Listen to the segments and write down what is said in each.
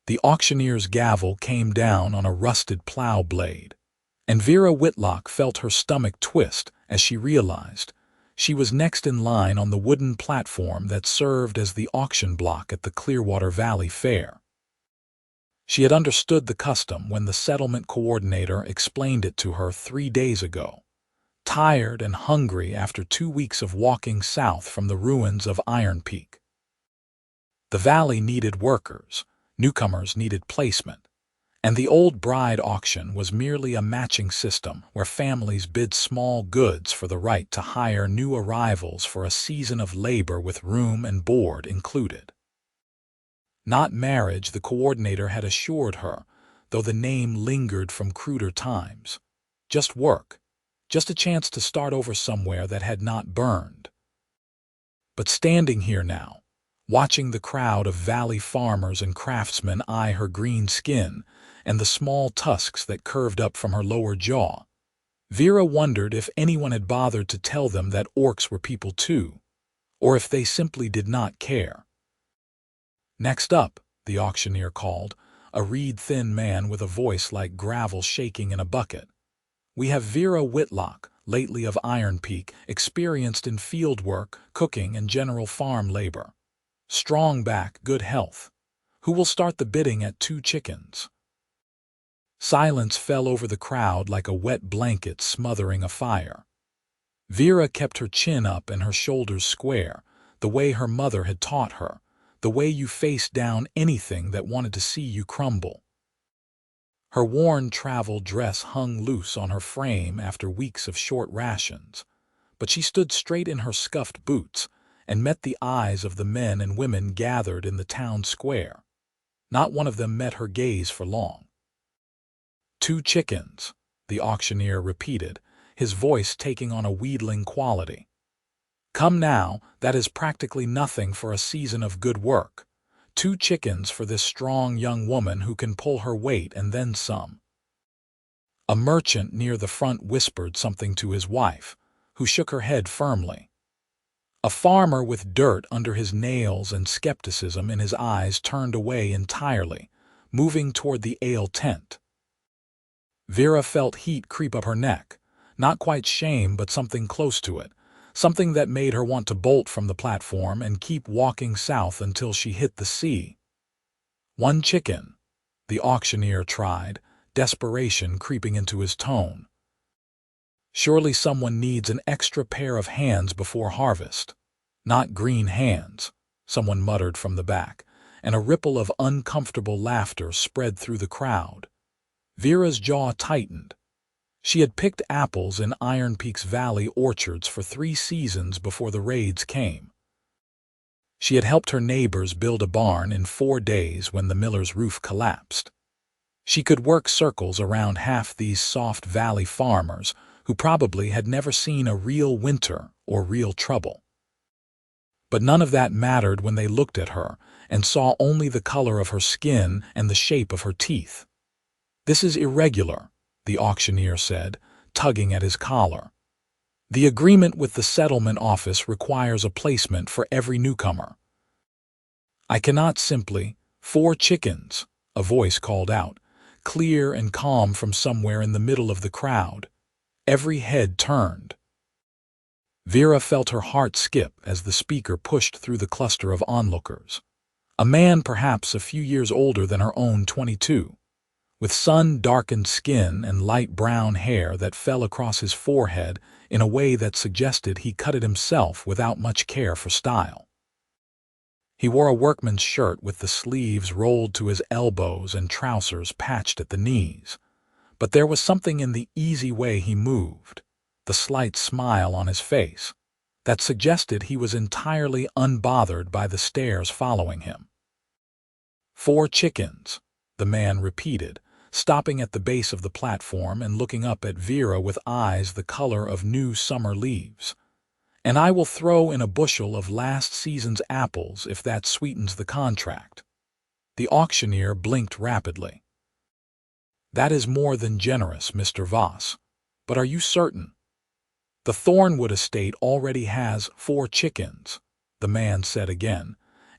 The auctioneer's gavel came down on a rusted plow blade, and Vera Whitlock felt her stomach twist as she realized she was next in line on the wooden platform that served as the auction block at the Clearwater Valley Fair. She had understood the custom when the settlement coordinator explained it to her 3 days ago, tired and hungry after 2 weeks of walking south from the ruins of Iron Peak. The valley needed workers, newcomers needed placement, and the old bride auction was merely a matching system where families bid small goods for the right to hire new arrivals for a season of labor with room and board included. Not marriage, the coordinator had assured her, though the name lingered from cruder times. Just work, just a chance to start over somewhere that had not burned. But standing here now, watching the crowd of valley farmers and craftsmen eye her green skin and the small tusks that curved up from her lower jaw, Vera wondered if anyone had bothered to tell them that orcs were people too, or if they simply did not care. "Next up," the auctioneer called, a reed-thin man with a voice like gravel shaking in a bucket. "We have Vera Whitlock, lately of Iron Peak, experienced in field work, cooking, and general farm labor. Strong back, good health. Who will start the bidding at 2 chickens?" Silence fell over the crowd like a wet blanket smothering a fire. Vera kept her chin up and her shoulders square, the way her mother had taught her, the way you faced down anything that wanted to see you crumble. Her worn travel dress hung loose on her frame after weeks of short rations, but she stood straight in her scuffed boots and met the eyes of the men and women gathered in the town square. Not one of them met her gaze for long. 2 chickens, the auctioneer repeated, his voice taking on a wheedling quality. "Come now, that is practically nothing for a season of good work. 2 chickens for this strong young woman who can pull her weight and then some." A merchant near the front whispered something to his wife, who shook her head firmly. A farmer with dirt under his nails and skepticism in his eyes turned away entirely, moving toward the ale tent. Vera felt heat creep up her neck, not quite shame but something close to it, something that made her want to bolt from the platform and keep walking south until she hit the sea. 1 chicken, the auctioneer tried, desperation creeping into his tone. "Surely someone needs an extra pair of hands before harvest." "Not green hands," someone muttered from the back, and a ripple of uncomfortable laughter spread through the crowd. Vera's jaw tightened. She had picked apples in Iron Peak's valley orchards for 3 seasons before the raids came. She had helped her neighbors build a barn in 4 days when the miller's roof collapsed. She could work circles around half these soft valley farmers who probably had never seen a real winter or real trouble. But none of that mattered when they looked at her and saw only the color of her skin and the shape of her teeth. "This is irregular," the auctioneer said, tugging at his collar. "The agreement with the settlement office requires a placement for every newcomer." "I cannot simply—" "4 chickens," a voice called out, clear and calm from somewhere in the middle of the crowd. Every head turned. Vera felt her heart skip as the speaker pushed through the cluster of onlookers. A man perhaps a few years older than her own 22, with sun-darkened skin and light brown hair that fell across his forehead in a way that suggested he cut it himself without much care for style. He wore a workman's shirt with the sleeves rolled to his elbows and trousers patched at the knees, but there was something in the easy way he moved, the slight smile on his face, that suggested he was entirely unbothered by the stares following him. 4 chickens, the man repeated, stopping at the base of the platform and looking up at Vera with eyes the color of new summer leaves. "And I will throw in a bushel of last season's apples if that sweetens the contract." The auctioneer blinked rapidly. "That is more than generous, Mr. Voss. But are you certain?" "The Thornwood estate already has 4 chickens," the man said again,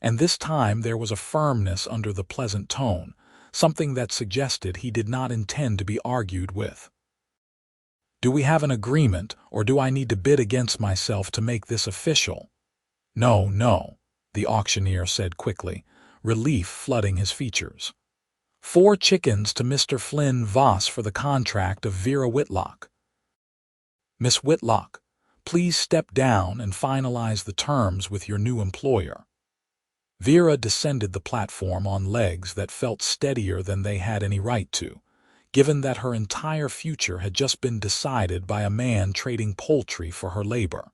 and this time there was a firmness under the pleasant tone, something that suggested he did not intend to be argued with. "Do we have an agreement, or do I need to bid against myself to make this official?" "No, no," the auctioneer said quickly, relief flooding his features. "4 chickens to Mr. Flynn Voss for the contract of Vera Whitlock." "Miss Whitlock, please step down and finalize the terms with your new employer." Vera descended the platform on legs that felt steadier than they had any right to, given that her entire future had just been decided by a man trading poultry for her labor.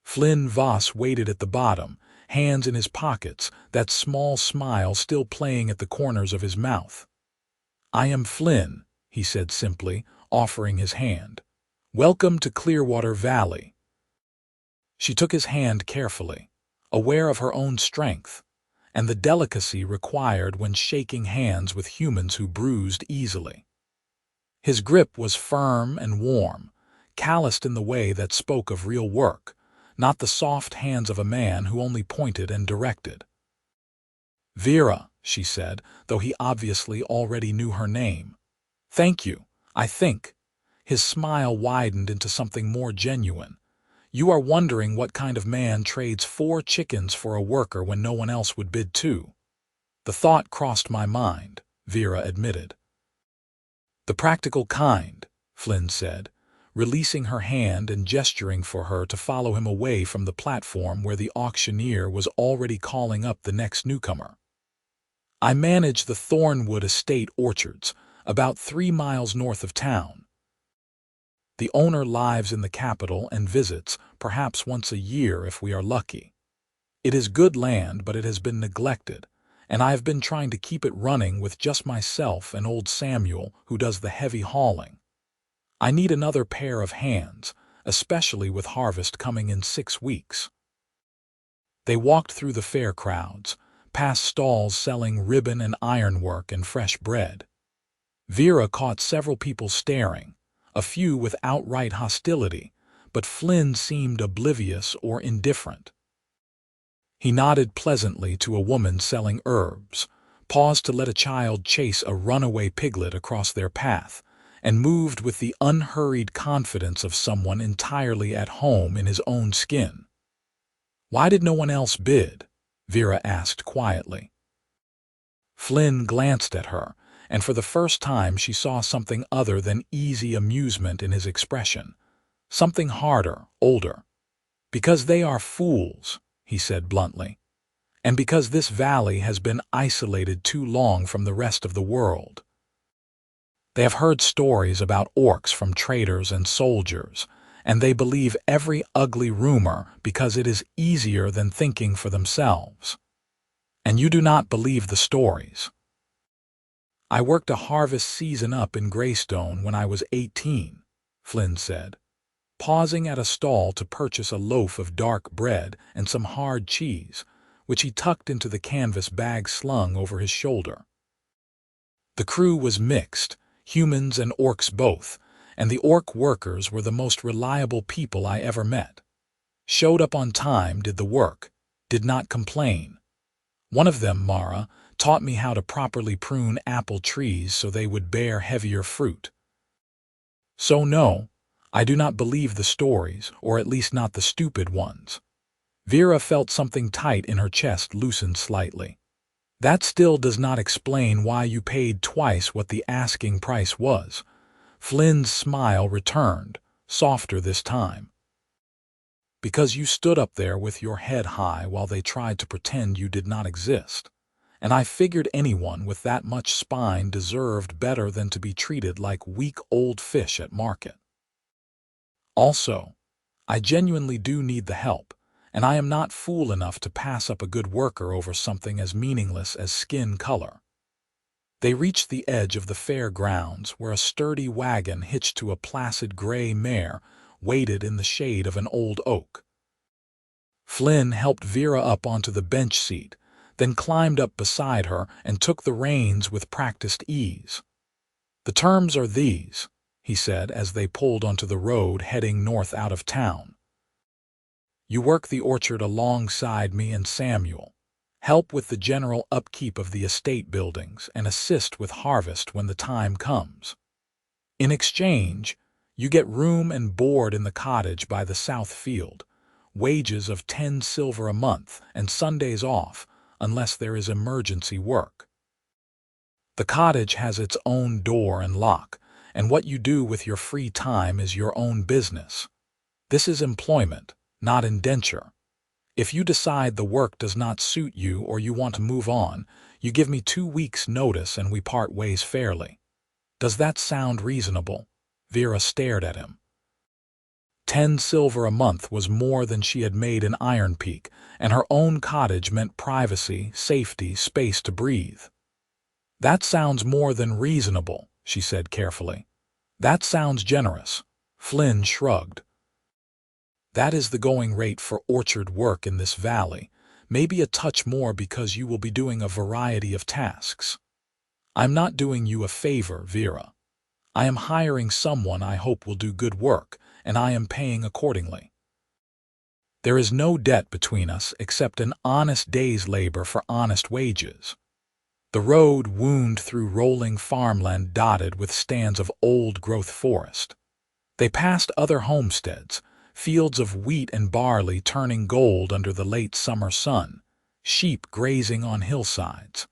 Flynn Voss waited at the bottom, hands in his pockets, that small smile still playing at the corners of his mouth. "I am Flynn," he said simply, offering his hand. "Welcome to Clearwater Valley." She took his hand carefully, aware of her own strength, and the delicacy required when shaking hands with humans who bruised easily. His grip was firm and warm, calloused in the way that spoke of real work, not the soft hands of a man who only pointed and directed. "Vera," she said, though he obviously already knew her name. "Thank you, I think." His smile widened into something more genuine. "You are wondering what kind of man trades 4 chickens for a worker when no one else would bid 2. "The thought crossed my mind," Vera admitted. "The practical kind," Flynn said, releasing her hand and gesturing for her to follow him away from the platform where the auctioneer was already calling up the next newcomer. "I manage the Thornwood Estate orchards, about 3 miles north of town. The owner lives in the capital and visits, perhaps once a year if we are lucky. It is good land, but it has been neglected, and I have been trying to keep it running with just myself and old Samuel, who does the heavy hauling. I need another pair of hands, especially with harvest coming in 6 weeks." They walked through the fair crowds, past stalls selling ribbon and ironwork and fresh bread. Vera caught several people staring, a few with outright hostility, but Flynn seemed oblivious or indifferent. He nodded pleasantly to a woman selling herbs, paused to let a child chase a runaway piglet across their path, and moved with the unhurried confidence of someone entirely at home in his own skin. "Why did no one else bid?" Vera asked quietly. Flynn glanced at her, and for the first time she saw something other than easy amusement in his expression, something harder, older. "Because they are fools," he said bluntly, "and because this valley has been isolated too long from the rest of the world. They have heard stories about orcs from traders and soldiers, and they believe every ugly rumor because it is easier than thinking for themselves. And you do not believe the stories." "I worked a harvest season up in Greystone when I was 18, Flynn said, pausing at a stall to purchase a loaf of dark bread and some hard cheese, which he tucked into the canvas bag slung over his shoulder. "The crew was mixed, humans and orcs both, and the orc workers were the most reliable people I ever met. Showed up on time, did the work, did not complain. One of them, Mara, taught me how to properly prune apple trees so they would bear heavier fruit. So no, I do not believe the stories, or at least not the stupid ones." Vera felt something tight in her chest loosen slightly. "That still does not explain why you paid twice what the asking price was." Flynn's smile returned, softer this time. "Because you stood up there with your head high while they tried to pretend you did not exist. And I figured anyone with that much spine deserved better than to be treated like weak old fish at market. Also, I genuinely do need the help, and I am not fool enough to pass up a good worker over something as meaningless as skin color." They reached the edge of the fair grounds where a sturdy wagon hitched to a placid gray mare waited in the shade of an old oak. Flynn helped Vera up onto the bench seat, then climbed up beside her and took the reins with practiced ease. "The terms are these," he said as they pulled onto the road heading north out of town. "You work the orchard alongside me and Samuel, help with the general upkeep of the estate buildings, and assist with harvest when the time comes. In exchange, you get room and board in the cottage by the south field, wages of 10 silver a month, and Sundays off, unless there is emergency work. The cottage has its own door and lock, and what you do with your free time is your own business. This is employment, not indenture. If you decide the work does not suit you or you want to move on, you give me 2 weeks' notice and we part ways fairly. Does that sound reasonable? Vera stared at him. 10 silver a month was more than she had made in Iron Peak, and her own cottage meant privacy, safety, space to breathe. That sounds more than reasonable, she said carefully. That sounds generous. Flynn shrugged. That is the going rate for orchard work in this valley, maybe a touch more because you will be doing a variety of tasks. I'm not doing you a favor, Vera. I am hiring someone I hope will do good work, and I am paying accordingly. There is no debt between us except an honest day's labor for honest wages. The road wound through rolling farmland dotted with stands of old-growth forest. They passed other homesteads, fields of wheat and barley turning gold under the late summer sun, sheep grazing on hillsides.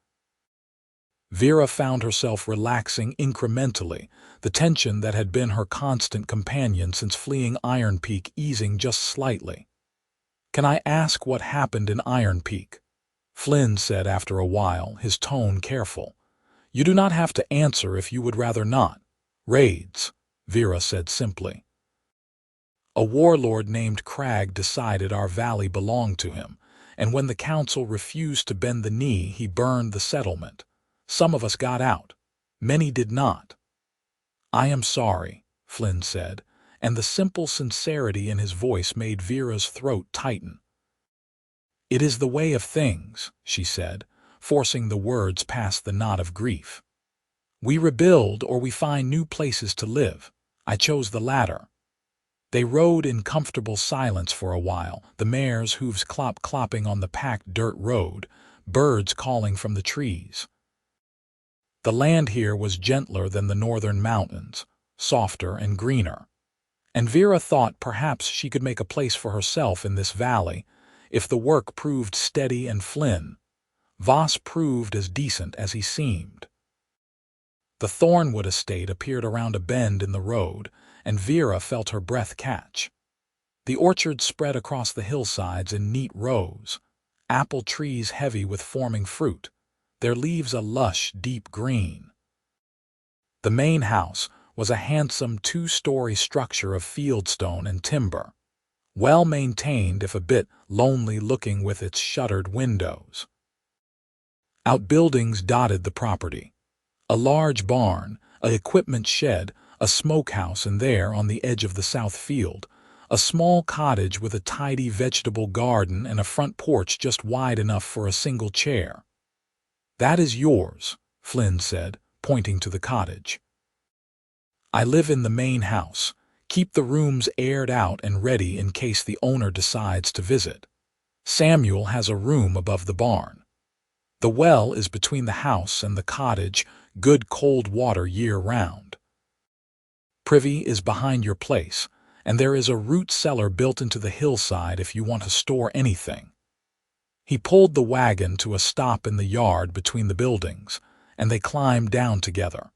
Vera found herself relaxing incrementally, the tension that had been her constant companion since fleeing Iron Peak easing just slightly. "Can I ask what happened in Iron Peak?" Flynn said after a while, his tone careful. "You do not have to answer if you would rather not." "Raids," Vera said simply. "A warlord named Cragg decided our valley belonged to him, and when the council refused to bend the knee, he burned the settlement. Some of us got out. Many did not." "I am sorry," Flynn said, and the simple sincerity in his voice made Vera's throat tighten. "It is the way of things," she said, forcing the words past the knot of grief. "We rebuild or we find new places to live. I chose the latter." They rode in comfortable silence for a while, the mare's hooves clop-clopping on the packed dirt road, birds calling from the trees. The land here was gentler than the northern mountains, softer and greener. And Vera thought perhaps she could make a place for herself in this valley, if the work proved steady and Flynn, Voss proved as decent as he seemed. The Thornwood estate appeared around a bend in the road, and Vera felt her breath catch. The orchard spread across the hillsides in neat rows, apple trees heavy with forming fruit, their leaves a lush, deep green. The main house was a handsome 2-story structure of fieldstone and timber, well-maintained if a bit lonely-looking with its shuttered windows. Outbuildings dotted the property. A large barn, an equipment shed, a smokehouse, and there, on the edge of the south field, a small cottage with a tidy vegetable garden and a front porch just wide enough for a single chair. "That is yours," Flynn said, pointing to the cottage. "I live in the main house. Keep the rooms aired out and ready in case the owner decides to visit. Samuel has a room above the barn. The well is between the house and the cottage, good cold water year-round. Privy is behind your place, and there is a root cellar built into the hillside if you want to store anything." He pulled the wagon to a stop in the yard between the buildings, and they climbed down together.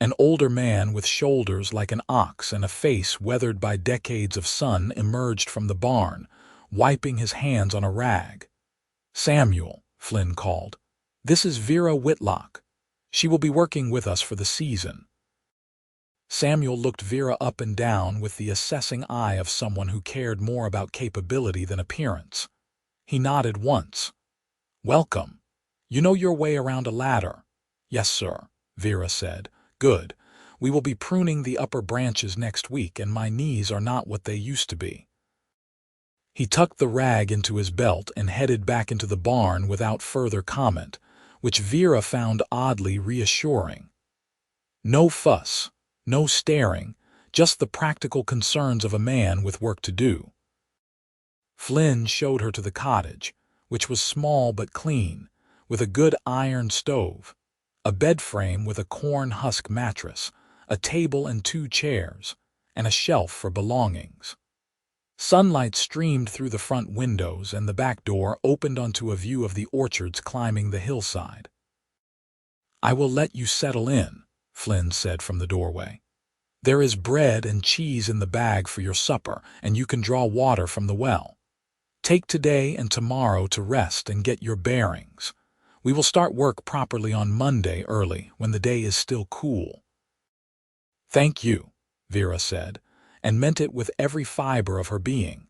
An older man with shoulders like an ox and a face weathered by decades of sun emerged from the barn, wiping his hands on a rag. "Samuel," Flynn called, "this is Vera Whitlock. She will be working with us for the season." Samuel looked Vera up and down with the assessing eye of someone who cared more about capability than appearance. He nodded once. "Welcome. You know your way around a ladder." "Yes, sir," Vera said. "Good. We will be pruning the upper branches next week, and my knees are not what they used to be." He tucked the rag into his belt and headed back into the barn without further comment, which Vera found oddly reassuring. No fuss, no staring, just the practical concerns of a man with work to do. Flynn showed her to the cottage, which was small but clean, with a good iron stove, a bed frame with a corn husk mattress, a table and 2 chairs, and a shelf for belongings. Sunlight streamed through the front windows, and the back door opened onto a view of the orchards climbing the hillside. "I will let you settle in," Flynn said from the doorway. "There is bread and cheese in the bag for your supper, and you can draw water from the well. Take today and tomorrow to rest and get your bearings. We will start work properly on Monday early, when the day is still cool." "Thank you," Vera said, and meant it with every fiber of her being.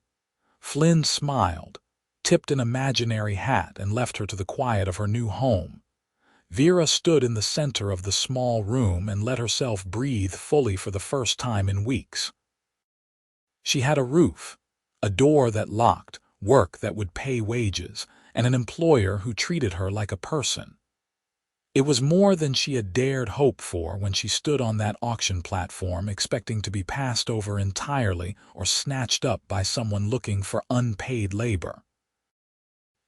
Flynn smiled, tipped an imaginary hat, and left her to the quiet of her new home. Vera stood in the center of the small room and let herself breathe fully for the first time in weeks. She had a roof, a door that locked, work that would pay wages, and an employer who treated her like a person. It was more than she had dared hope for when she stood on that auction platform, expecting to be passed over entirely or snatched up by someone looking for unpaid labor.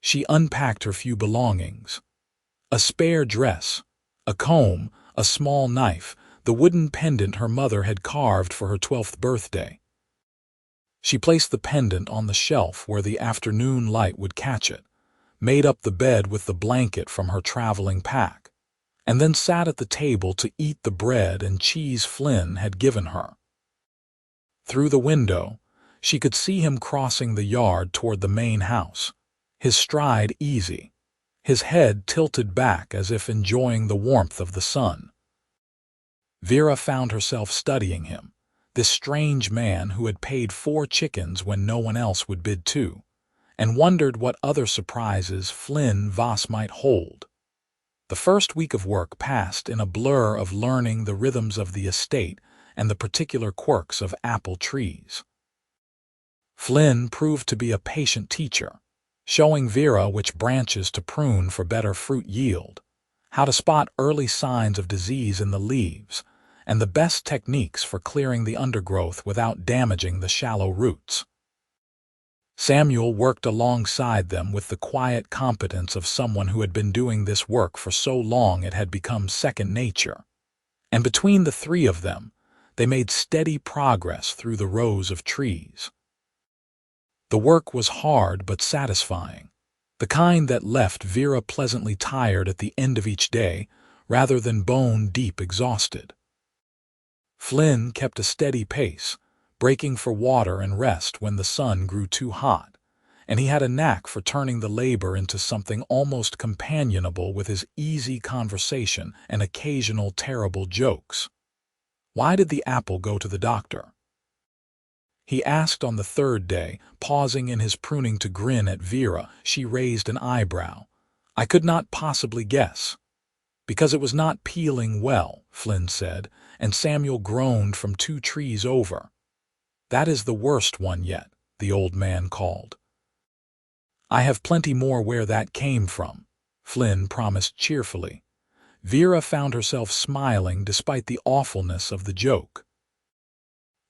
She unpacked her few belongings: a spare dress, a comb, a small knife, the wooden pendant her mother had carved for her 12th birthday. She placed the pendant on the shelf where the afternoon light would catch it, made up the bed with the blanket from her traveling pack, and then sat at the table to eat the bread and cheese Flynn had given her. Through the window, she could see him crossing the yard toward the main house, his stride easy, his head tilted back as if enjoying the warmth of the sun. Vera found herself studying him, this strange man who had paid 4 chickens when no one else would bid 2, and wondered what other surprises Flynn Voss might hold. The first week of work passed in a blur of learning the rhythms of the estate and the particular quirks of apple trees. Flynn proved to be a patient teacher, showing Vera which branches to prune for better fruit yield, how to spot early signs of disease in the leaves, and the best techniques for clearing the undergrowth without damaging the shallow roots. Samuel worked alongside them with the quiet competence of someone who had been doing this work for so long it had become second nature, and between the 3 of them, they made steady progress through the rows of trees. The work was hard but satisfying, the kind that left Vera pleasantly tired at the end of each day rather than bone-deep exhausted. Flynn kept a steady pace, breaking for water and rest when the sun grew too hot, and he had a knack for turning the labor into something almost companionable with his easy conversation and occasional terrible jokes. "Why did the apple go to the doctor?" he asked on the 3rd day, pausing in his pruning to grin at Vera. She raised an eyebrow. "I could not possibly guess." "Because it was not peeling well," Flynn said, and Samuel groaned from 2 trees over. "That is the worst one yet," the old man called. "I have plenty more where that came from," Flynn promised cheerfully. Vera found herself smiling despite the awfulness of the joke.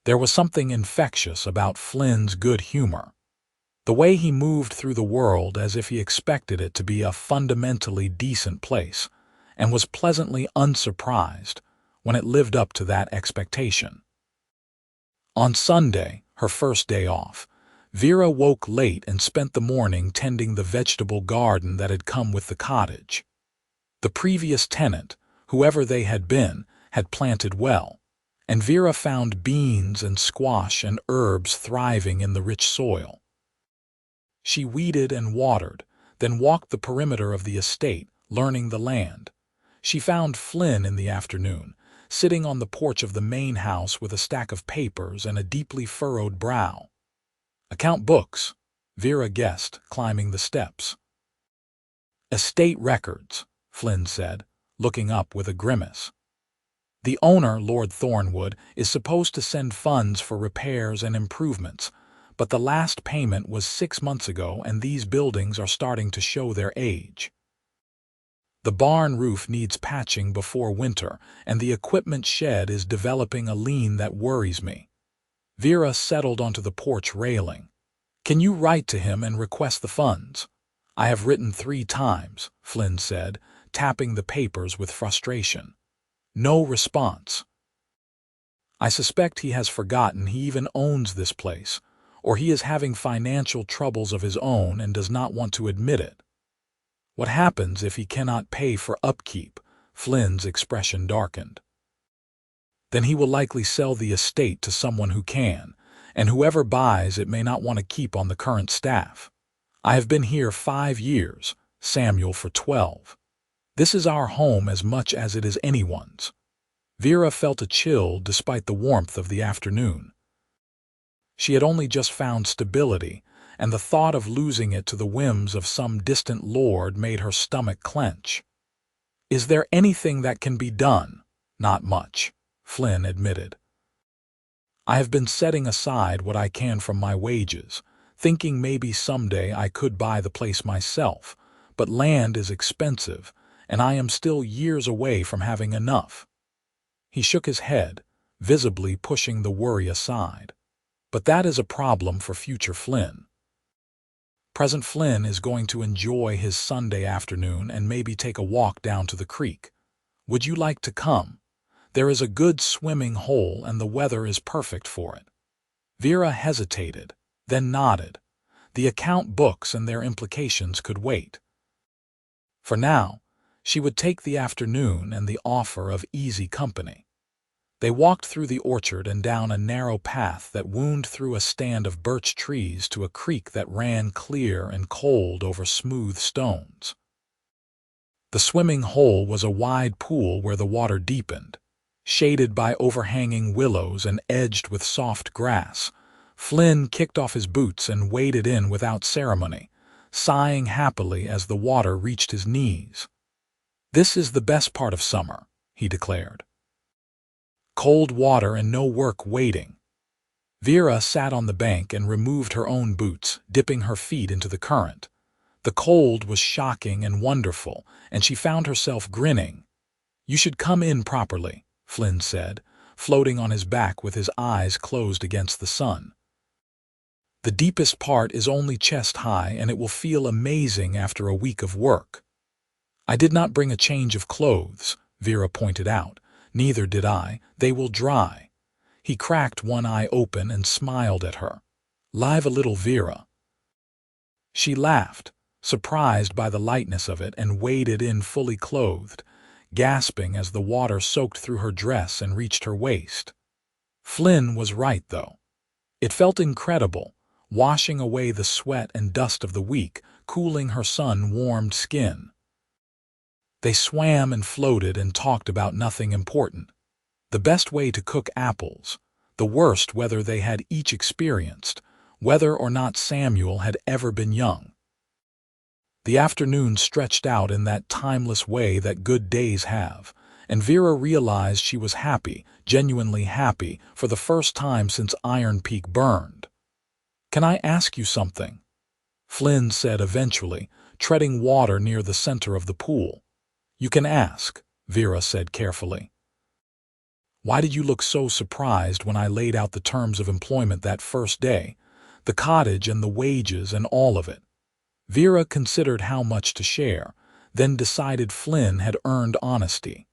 There was something infectious about Flynn's good humor, the way he moved through the world as if he expected it to be a fundamentally decent place, and was pleasantly unsurprised when it lived up to that expectation. On Sunday, her first day off, Vera woke late and spent the morning tending the vegetable garden that had come with the cottage. The previous tenant, whoever they had been, had planted well, and Vera found beans and squash and herbs thriving in the rich soil. She weeded and watered, then walked the perimeter of the estate, learning the land. She found Flynn in the afternoon, sitting on the porch of the main house with a stack of papers and a deeply furrowed brow. "Account books," Vera guessed, climbing the steps. "Estate records," Flynn said, looking up with a grimace. "The owner, Lord Thornwood, is supposed to send funds for repairs and improvements, but the last payment was 6 months ago and these buildings are starting to show their age. The barn roof needs patching before winter, and the equipment shed is developing a lean that worries me." Vera settled onto the porch railing. "Can you write to him and request the funds? I have written 3 times, Flynn said, tapping the papers with frustration. No response. I suspect he has forgotten he even owns this place, or he is having financial troubles of his own and does not want to admit it. What happens if he cannot pay for upkeep? Flynn's expression darkened. Then he will likely sell the estate to someone who can, and whoever buys it may not want to keep on the current staff. I have been here 5 years, Samuel for 12. This is our home as much as it is anyone's. Vera felt a chill despite the warmth of the afternoon. She had only just found stability, and the thought of losing it to the whims of some distant lord made her stomach clench. Is there anything that can be done? Not much, Flynn admitted. I have been setting aside what I can from my wages, thinking maybe someday I could buy the place myself, but land is expensive, and I am still years away from having enough. He shook his head, visibly pushing the worry aside. But that is a problem for future Flynn. Present Flynn is going to enjoy his Sunday afternoon and maybe take a walk down to the creek. Would you like to come? There is a good swimming hole and the weather is perfect for it. Vera hesitated, then nodded. The account books and their implications could wait. For now, she would take the afternoon and the offer of easy company. They walked through the orchard and down a narrow path that wound through a stand of birch trees to a creek that ran clear and cold over smooth stones. The swimming hole was a wide pool where the water deepened, shaded by overhanging willows and edged with soft grass. Flynn kicked off his boots and waded in without ceremony, sighing happily as the water reached his knees. This is the best part of summer, he declared. Cold water and no work waiting. Vera sat on the bank and removed her own boots, dipping her feet into the current. The cold was shocking and wonderful, and she found herself grinning. You should come in properly, Flynn said, floating on his back with his eyes closed against the sun. The deepest part is only chest high, and it will feel amazing after a week of work. I did not bring a change of clothes, Vera pointed out. Neither did I. They will dry. He cracked one eye open and smiled at her. Live a little, Vera. She laughed, surprised by the lightness of it, and waded in fully clothed, gasping as the water soaked through her dress and reached her waist. Flynn was right, though. It felt incredible, washing away the sweat and dust of the week, cooling her sun-warmed skin. They swam and floated and talked about nothing important. The best way to cook apples, the worst weather they had each experienced, whether or not Samuel had ever been young. The afternoon stretched out in that timeless way that good days have, and Vera realized she was happy, genuinely happy, for the first time since Iron Peak burned. Can I ask you something? Flynn said eventually, treading water near the center of the pool. You can ask, Vera said carefully. Why did you look so surprised when I laid out the terms of employment that first day, the cottage and the wages and all of it? Vera considered how much to share, then decided Flynn had earned honesty.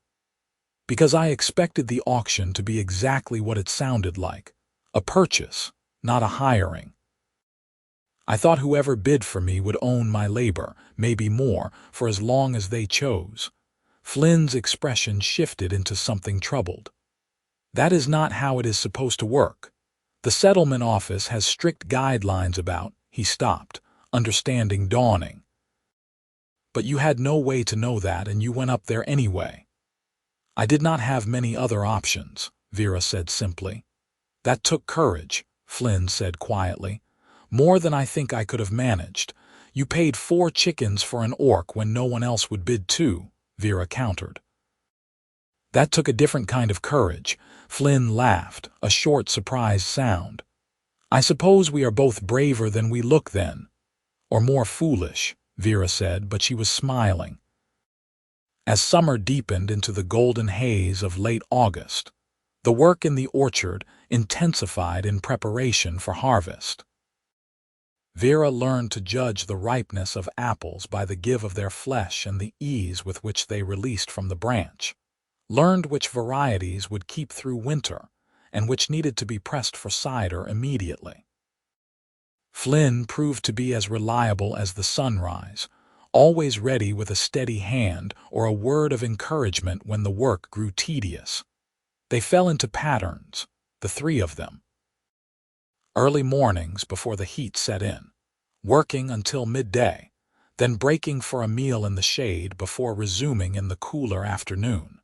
Because I expected the auction to be exactly what it sounded like, a purchase, not a hiring. I thought whoever bid for me would own my labor, maybe more, for as long as they chose. Flynn's expression shifted into something troubled. That is not how it is supposed to work. The settlement office has strict guidelines about, he stopped, understanding dawning. But you had no way to know that, and you went up there anyway. I did not have many other options, Vera said simply. That took courage, Flynn said quietly. More than I think I could have managed. You paid 4 chickens for an orc when no one else would bid 2, Vera countered. That took a different kind of courage. Flynn laughed, a short, surprised sound. I suppose we are both braver than we look then. Or more foolish, Vera said, but she was smiling. As summer deepened into the golden haze of late August, the work in the orchard intensified in preparation for harvest. Vera learned to judge the ripeness of apples by the give of their flesh and the ease with which they released from the branch, learned which varieties would keep through winter, and which needed to be pressed for cider immediately. Flynn proved to be as reliable as the sunrise, always ready with a steady hand or a word of encouragement when the work grew tedious. They fell into patterns, the three of them. Early mornings before the heat set in, working until midday, then breaking for a meal in the shade before resuming in the cooler afternoon.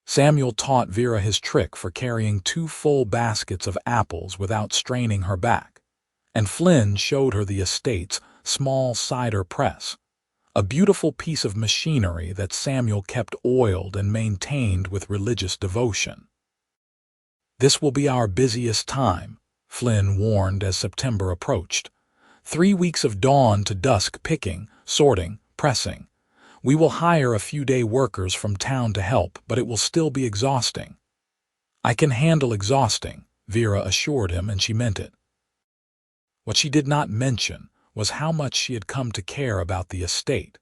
Samuel taught Vera his trick for carrying 2 full baskets of apples without straining her back, and Flynn showed her the estate's small cider press, a beautiful piece of machinery that Samuel kept oiled and maintained with religious devotion. "This will be our busiest time," Flynn warned as September approached. 3 weeks of dawn to dusk picking, sorting, pressing. We will hire a few day workers from town to help, but it will still be exhausting. "I can handle exhausting," Vera assured him, and she meant it. What she did not mention was how much she had come to care about the estate,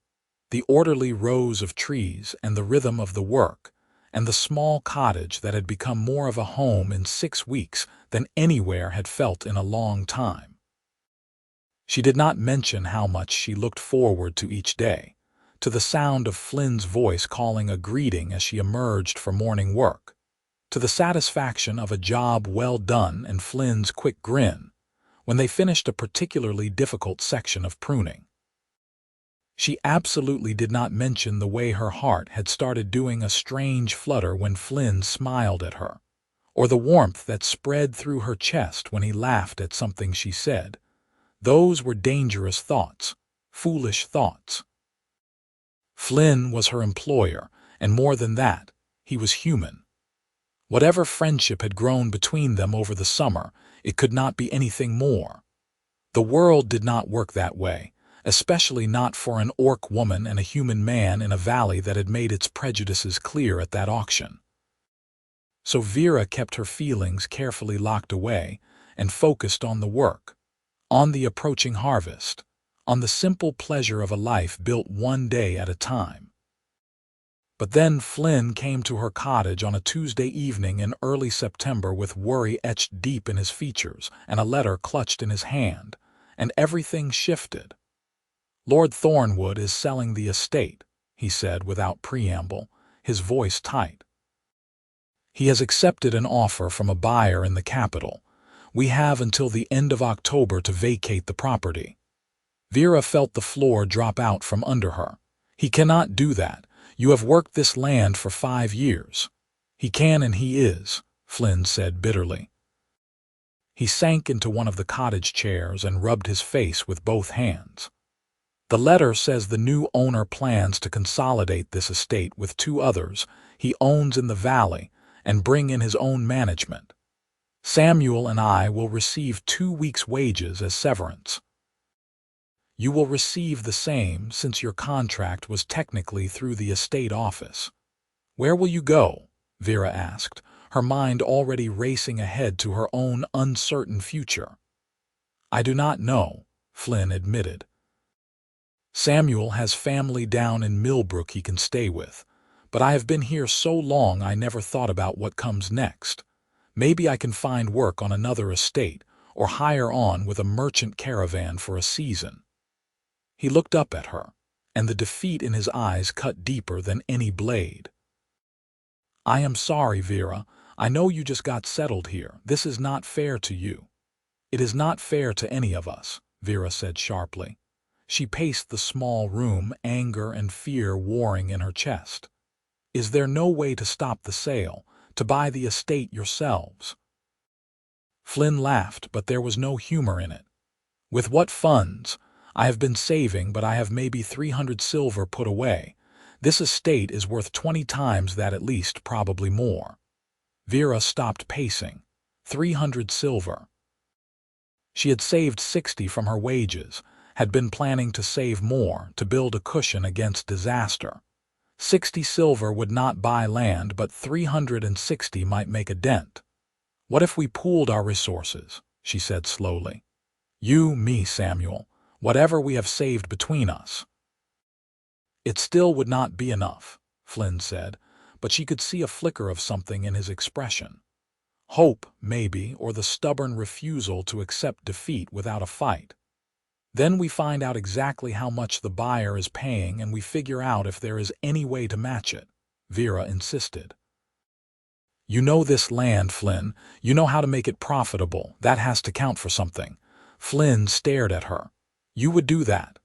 the orderly rows of trees and the rhythm of the work, and the small cottage that had become more of a home in 6 weeks than anywhere had felt in a long time. She did not mention how much she looked forward to each day, to the sound of Flynn's voice calling a greeting as she emerged for morning work, to the satisfaction of a job well done and Flynn's quick grin when they finished a particularly difficult section of pruning. She absolutely did not mention the way her heart had started doing a strange flutter when Flynn smiled at her, or the warmth that spread through her chest when he laughed at something she said. Those were dangerous thoughts, foolish thoughts. Flynn was her employer, and more than that, he was human. Whatever friendship had grown between them over the summer, it could not be anything more. The world did not work that way, especially not for an orc woman and a human man in a valley that had made its prejudices clear at that auction. So Vera kept her feelings carefully locked away and focused on the work, on the approaching harvest, on the simple pleasure of a life built one day at a time. But then Flynn came to her cottage on a Tuesday evening in early September with worry etched deep in his features and a letter clutched in his hand, and everything shifted. "Lord Thornwood is selling the estate," he said without preamble, his voice tight. "He has accepted an offer from a buyer in the capital. We have until the end of October to vacate the property." Vera felt the floor drop out from under her. "He cannot do that. You have worked this land for 5 years. "He can and he is," Flynn said bitterly. He sank into one of the cottage chairs and rubbed his face with both hands. "The letter says the new owner plans to consolidate this estate with 2 others he owns in the valley and bring in his own management. Samuel and I will receive 2 weeks' wages as severance. You will receive the same since your contract was technically through the estate office." "Where will you go?" Vera asked, her mind already racing ahead to her own uncertain future. "I do not know," Flynn admitted. "Samuel has family down in Millbrook he can stay with, but I have been here so long I never thought about what comes next. Maybe I can find work on another estate or hire on with a merchant caravan for a season." He looked up at her, and the defeat in his eyes cut deeper than any blade. "I am sorry, Vera. I know you just got settled here. This is not fair to you." "It is not fair to any of us," Vera said sharply. She paced the small room, anger and fear warring in her chest. "Is there no way to stop the sale, to buy the estate yourselves?" Flynn laughed, but there was no humor in it. "With what funds? I have been saving, but I have maybe 300 silver put away. This estate is worth 20 times that, at least, probably more." Vera stopped pacing. 300 silver. She had saved 60 from her wages, had been planning to save more to build a cushion against disaster. 60 silver would not buy land, but 360 might make a dent. "What if we pooled our resources?" she said slowly. You, me, Samuel, whatever we have saved between us." "It still would not be enough," Flynn said, but she could see a flicker of something in his expression. Hope, maybe, or the stubborn refusal to accept defeat without a fight. "Then we find out exactly how much the buyer is paying and we figure out if there is any way to match it," Vera insisted. "You know this land, Flynn. You know how to make it profitable. That has to count for something." Flynn stared at her. "You would do that?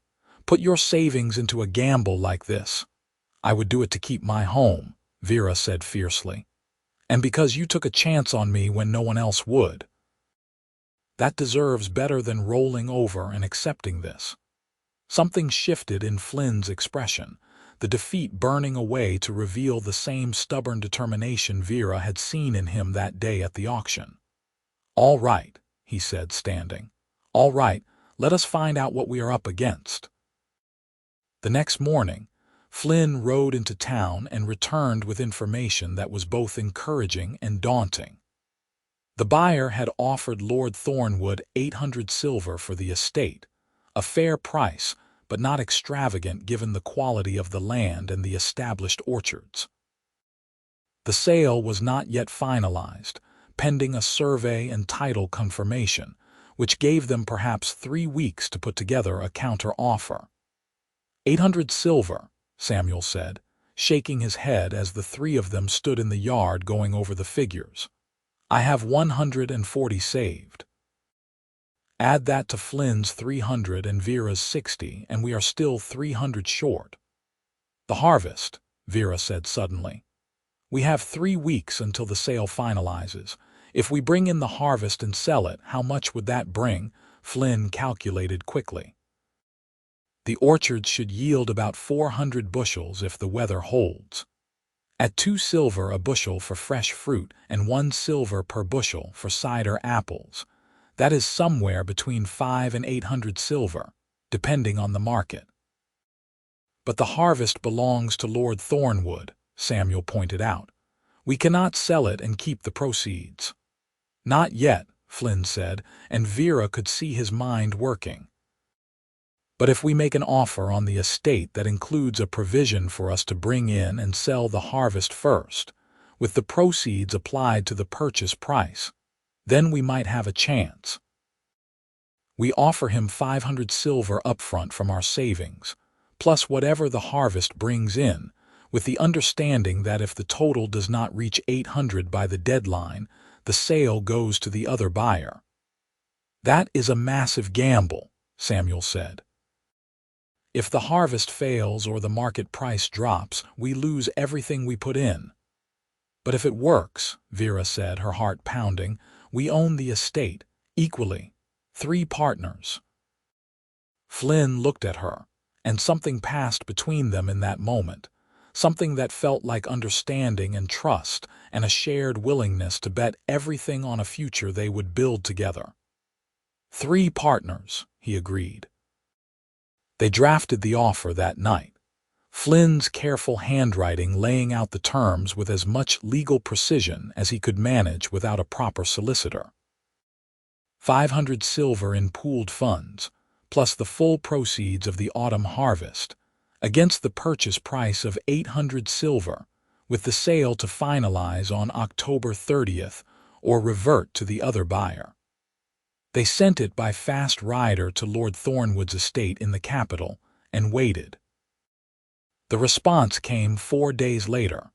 Put your savings into a gamble like this?" "I would do it to keep my home," Vera said fiercely. "And because you took a chance on me when no one else would." "That deserves better than rolling over and accepting this." Something shifted in Flynn's expression, the defeat burning away to reveal the same stubborn determination Vera had seen in him that day at the auction. "All right," he said, standing. "All right, let us find out what we are up against." The next morning, Flynn rode into town and returned with information that was both encouraging and daunting. The buyer had offered Lord Thornwood 800 silver for the estate, a fair price, but not extravagant given the quality of the land and the established orchards. The sale was not yet finalized, pending a survey and title confirmation, which gave them perhaps 3 weeks to put together a counter-offer. 800 silver, Samuel said, shaking his head as the three of them stood in the yard going over the figures. "I have 140 saved. Add that to Flynn's 300 and Vera's 60, and we are still 300 short." "The harvest," Vera said suddenly. "We have 3 weeks until the sale finalizes. If we bring in the harvest and sell it, how much would that bring?" Flynn calculated quickly. "The orchards should yield about 400 bushels if the weather holds. At 2 silver a bushel for fresh fruit and 1 silver per bushel for cider apples. That is somewhere between 500 and 800 silver, depending on the market." "But the harvest belongs to Lord Thornwood," Samuel pointed out. "We cannot sell it and keep the proceeds." "Not yet," Flynn said, and Vera could see his mind working. "But if we make an offer on the estate that includes a provision for us to bring in and sell the harvest first, with the proceeds applied to the purchase price, then we might have a chance. We offer him 500 silver upfront from our savings, plus whatever the harvest brings in, with the understanding that if the total does not reach 800 by the deadline, the sale goes to the other buyer." "That is a massive gamble," Samuel said. "If the harvest fails or the market price drops, we lose everything we put in." "But if it works," Vera said, her heart pounding, "we own the estate, equally, 3 partners." Flynn looked at her, and something passed between them in that moment, something that felt like understanding and trust and a shared willingness to bet everything on a future they would build together. 3 partners, he agreed. They drafted the offer that night, Flynn's careful handwriting laying out the terms with as much legal precision as he could manage without a proper solicitor. 500 silver in pooled funds, plus the full proceeds of the autumn harvest, against the purchase price of 800 silver, with the sale to finalize on October 30th or revert to the other buyer. They sent it by fast rider to Lord Thornwood's estate in the capital and waited. The response came 4 days later.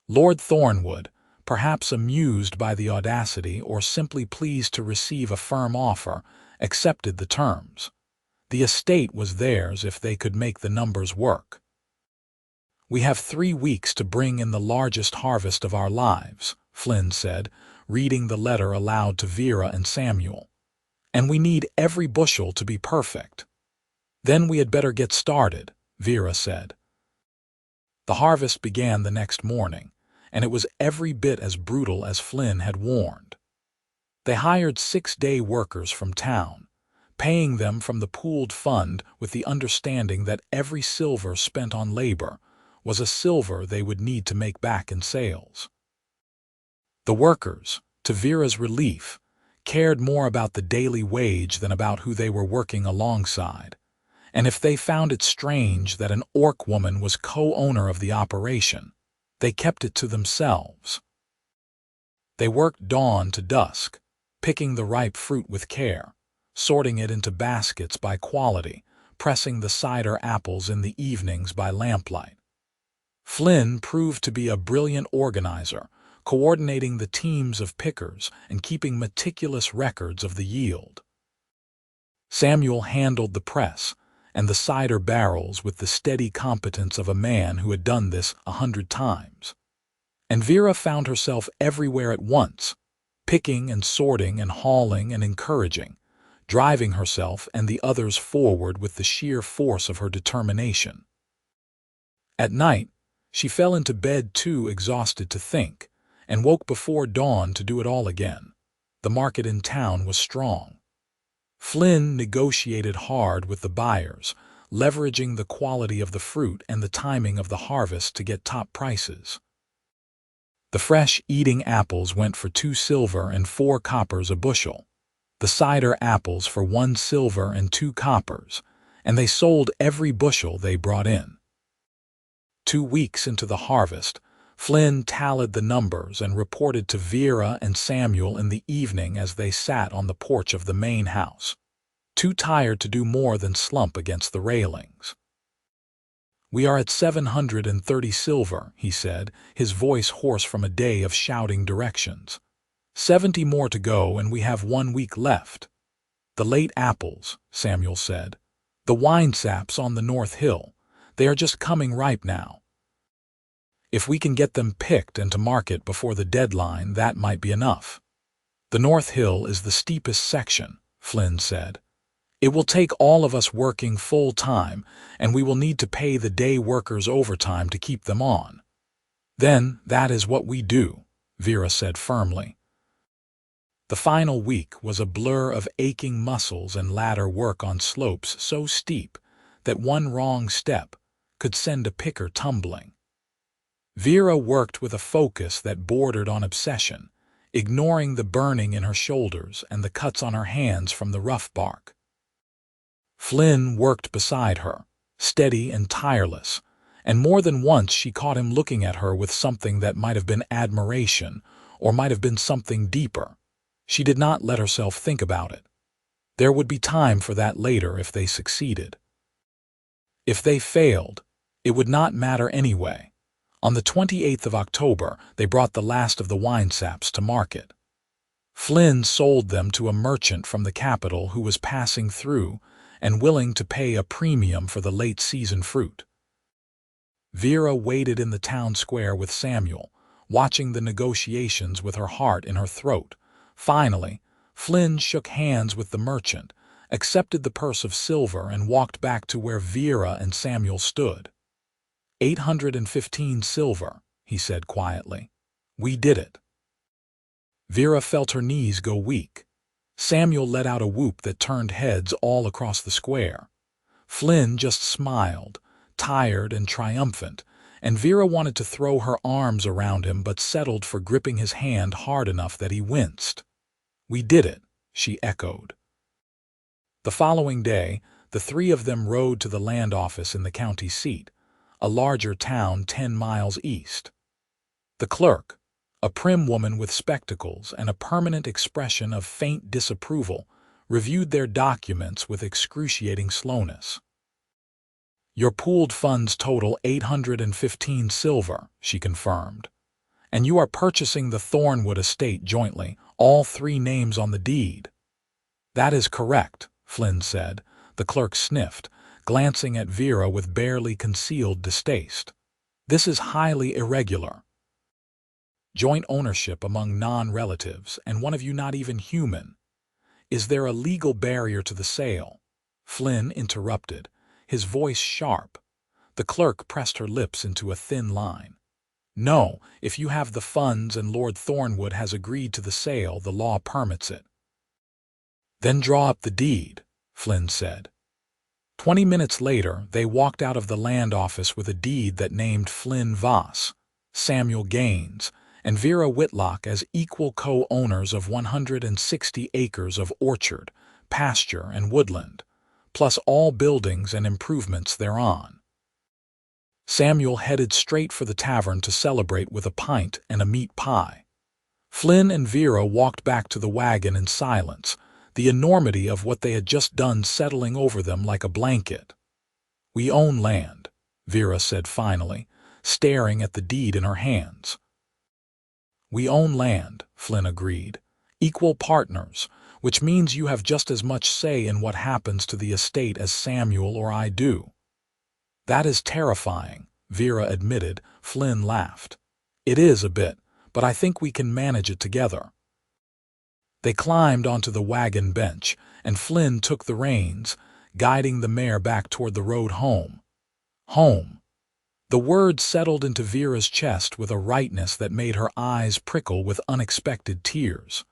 Lord Thornwood, perhaps amused by the audacity or simply pleased to receive a firm offer, accepted the terms. The estate was theirs if they could make the numbers work. "We have 3 weeks to bring in the largest harvest of our lives," Flynn said, reading the letter aloud to Vera and Samuel. "And we need every bushel to be perfect." "Then we had better get started," Vera said. The harvest began the next morning, and it was every bit as brutal as Flynn had warned. They hired 6-day workers from town, paying them from the pooled fund with the understanding that every silver spent on labor was a silver they would need to make back in sales. The workers, to Vera's relief, cared more about the daily wage than about who they were working alongside. And if they found it strange that an orc woman was co-owner of the operation, they kept it to themselves. They worked dawn to dusk, picking the ripe fruit with care, sorting it into baskets by quality, pressing the cider apples in the evenings by lamplight. Flynn proved to be a brilliant organizer, coordinating the teams of pickers and keeping meticulous records of the yield. Samuel handled the press and the cider barrels with the steady competence of a man who had done this 100 times. And Vera found herself everywhere at once, picking and sorting and hauling and encouraging, driving herself and the others forward with the sheer force of her determination. At night, she fell into bed too exhausted to think, and woke before dawn to do it all again. The market in town was strong. Flynn negotiated hard with the buyers, leveraging the quality of the fruit and the timing of the harvest to get top prices. The fresh eating apples went for 2 silver and 4 coppers a bushel, the cider apples for 1 silver and 2 coppers, and they sold every bushel they brought in. 2 weeks into the harvest, Flynn tallied the numbers and reported to Vera and Samuel in the evening as they sat on the porch of the main house, too tired to do more than slump against the railings. "We are at 730 silver," he said, his voice hoarse from a day of shouting directions. 70 more to go, and we have 1 week left." "The late apples," Samuel said. "The wine saps on the North Hill. They are just coming ripe now. If we can get them picked and to market before the deadline, that might be enough." "The North Hill is the steepest section," Flynn said. "It will take all of us working full time, and we will need to pay the day workers overtime to keep them on." "Then that is what we do," Vera said firmly. The final week was a blur of aching muscles and ladder work on slopes so steep that one wrong step could send a picker tumbling. Vera worked with a focus that bordered on obsession, ignoring the burning in her shoulders and the cuts on her hands from the rough bark. Flynn worked beside her, steady and tireless, and more than once she caught him looking at her with something that might have been admiration or might have been something deeper. She did not let herself think about it. There would be time for that later if they succeeded. If they failed, it would not matter anyway. On the 28th of October, they brought the last of the wine saps to market. Flynn sold them to a merchant from the capital who was passing through and willing to pay a premium for the late-season fruit. Vera waited in the town square with Samuel, watching the negotiations with her heart in her throat. Finally, Flynn shook hands with the merchant, accepted the purse of silver, and walked back to where Vera and Samuel stood. 815 silver, he said quietly. "We did it." Vera felt her knees go weak. Samuel let out a whoop that turned heads all across the square. Flynn just smiled, tired and triumphant, and Vera wanted to throw her arms around him but settled for gripping his hand hard enough that he winced. "We did it," she echoed. The following day, the 3 of them rode to the land office in the county seat, a larger town 10 miles east. The clerk, a prim woman with spectacles and a permanent expression of faint disapproval, reviewed their documents with excruciating slowness. "Your pooled funds total 815 silver, she confirmed. "And you are purchasing the Thornwood estate jointly, all 3 names on the deed." "That is correct," Flynn said. The clerk sniffed, glancing at Vera with barely concealed distaste. "This is highly irregular. Joint ownership among non-relatives, and one of you not even human. Is there a legal barrier to the sale?" Flynn interrupted, his voice sharp. The clerk pressed her lips into a thin line. "No, if you have the funds and Lord Thornwood has agreed to the sale, the law permits it." "Then draw up the deed," Flynn said. 20 minutes later, they walked out of the land office with a deed that named Flynn Voss, Samuel Gaines, and Vera Whitlock as equal co-owners of 160 acres of orchard, pasture, and woodland, plus all buildings and improvements thereon. Samuel headed straight for the tavern to celebrate with a pint and a meat pie. Flynn and Vera walked back to the wagon in silence, the enormity of what they had just done settling over them like a blanket. "We own land," Vera said finally, staring at the deed in her hands. "We own land," Flynn agreed. "Equal partners, which means you have just as much say in what happens to the estate as Samuel or I do." "That is terrifying," Vera admitted. Flynn laughed. "It is a bit, but I think we can manage it together." They climbed onto the wagon bench, and Flynn took the reins, guiding the mare back toward the road home. Home. The word settled into Vera's chest with a rightness that made her eyes prickle with unexpected tears.